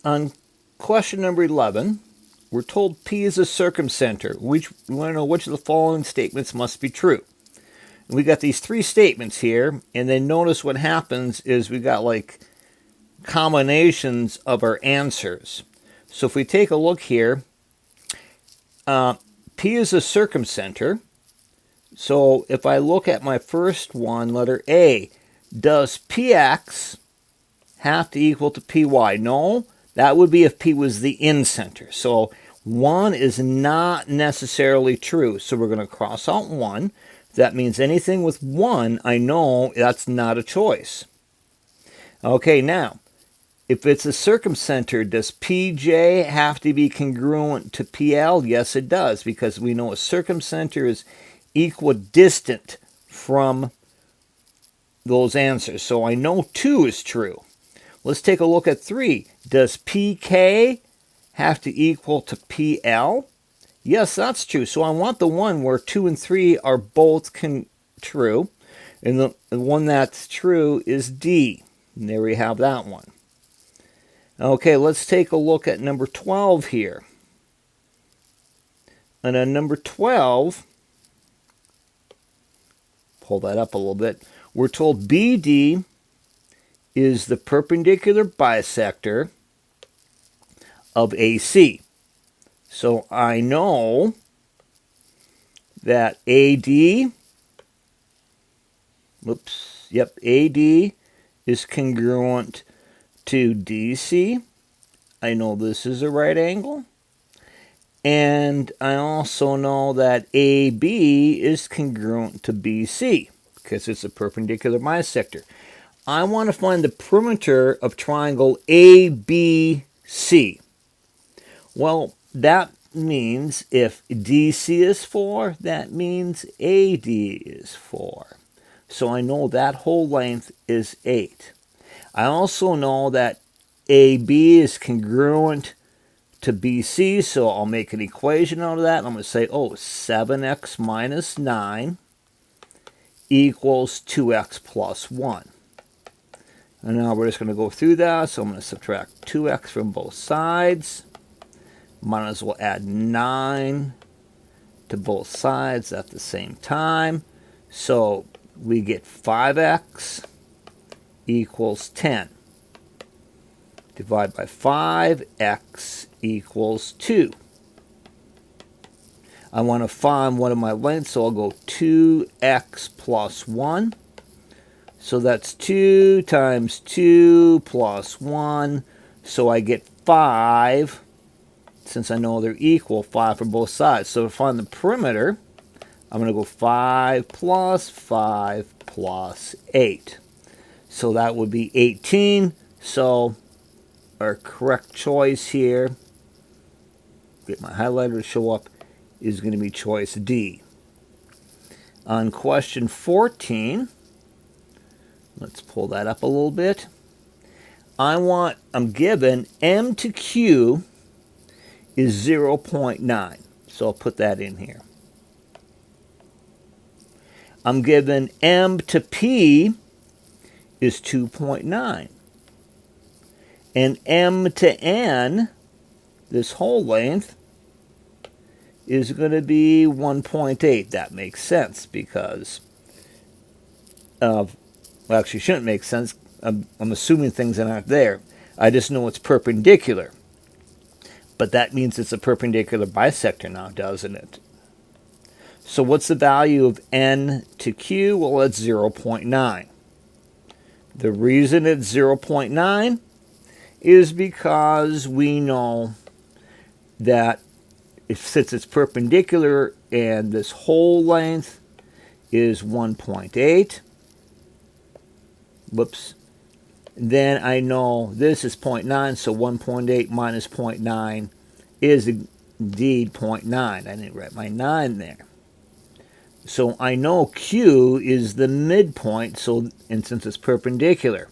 On question number 11, we're told P is a circumcenter. We want to know which of the following statements must be true. And we got these three statements here, and then notice what happens is we got like combinations of our answers. So if we take a look here, P is a circumcenter. So if I look at my first one, letter A, does Px have to equal to Py? No, that would be if P was the incenter. So 1 is not necessarily true. So we're going to cross out 1. That means anything with 1, I know that's not a choice. Okay, now, if it's a circumcenter, does Pj have to be congruent to Pl? Yes, it does, because we know a circumcenter is equidistant from those answers. So I know 2 is true. Let's take a look at 3. Does Pk have to equal to Pl? Yes, that's true. So I want the one where 2 and 3 are both true. And the one that's true is D. And there we have that one. Okay, let's take a look at number 12 here. And on number 12, pull that up a little bit, we're told BD is the perpendicular bisector of AC. So I know that AD, AD is congruent to DC. I know this is a right angle. And I also know that AB is congruent to BC because it's a perpendicular bisector. I want to find the perimeter of triangle ABC. Well, that means if DC is 4, that means AD is 4. So I know that whole length is 8. I also know that AB is congruent to BC, so I'll make an equation out of that. I'm going to say, 7x minus 9 equals 2x plus 1. And now we're just going to go through that. So I'm going to subtract 2x from both sides. Might as well add 9 to both sides at the same time. So we get 5x equals 10. Divide by 5, x equals 2. I want to find one of my lengths, so I'll go 2x plus 1. So that's 2 times 2 plus 1. So I get 5, since I know they're equal, 5 for both sides. So to find the perimeter, I'm going to go 5 plus 8. So that would be 18. So our correct choice here, get my highlighter to show up, is going to be choice D. On question 14, let's pull that up a little bit. I'm given M to Q is 0.9. So I'll put that in here. I'm given M to P is 2.9. And M to N, this whole length, is going to be 1.8. That makes sense because, actually shouldn't make sense. I'm assuming things that aren't there. I just know it's perpendicular. But that means it's a perpendicular bisector now, doesn't it? So what's the value of N to Q? Well, it's 0.9. The reason it's 0.9 is because we know that since it's perpendicular and this whole length is 1.8, then I know this is 0.9, so 1.8 minus 0.9 is indeed 0.9. I didn't write my 9 there. So I know Q is the midpoint, and since it's perpendicular.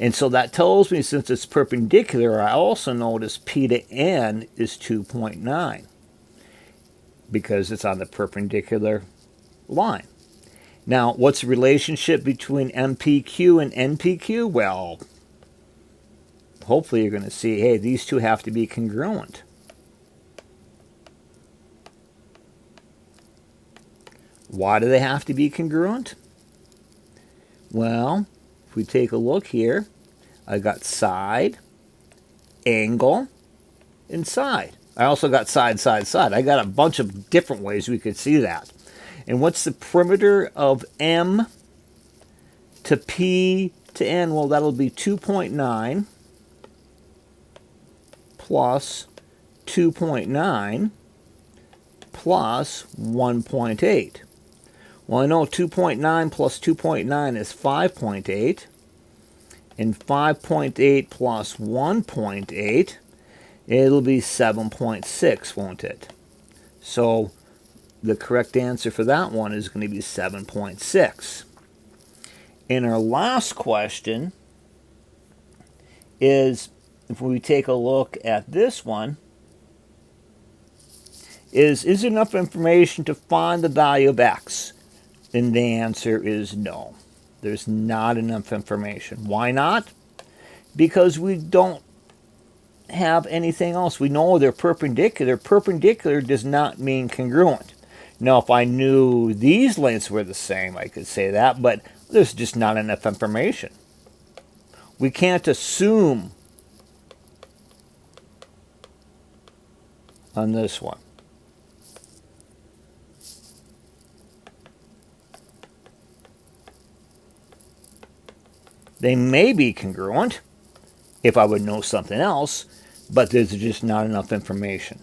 And so that tells me since it's perpendicular, I also notice P to N is 2.9 because it's on the perpendicular line. Now, what's the relationship between MPQ and NPQ? Well, hopefully you're going to see, hey, these two have to be congruent. Why do they have to be congruent? Well, if we take a look here, I got side, angle, and side. I also got side, side, side. I got a bunch of different ways we could see that. And what's the perimeter of M to P to N? Well, that'll be 2.9 plus 2.9 plus 1.8. Well, I know 2.9 plus 2.9 is 5.8. And 5.8 plus 1.8, it'll be 7.6, won't it? So the correct answer for that one is going to be 7.6. And our last question is, if we take a look at this one, is there enough information to find the value of x? And the answer is no. There's not enough information. Why not? Because we don't have anything else. We know they're perpendicular. Perpendicular does not mean congruent. Now, if I knew these lengths were the same, I could say that, but there's just not enough information. We can't assume on this one. They may be congruent if I would know something else, but there's just not enough information.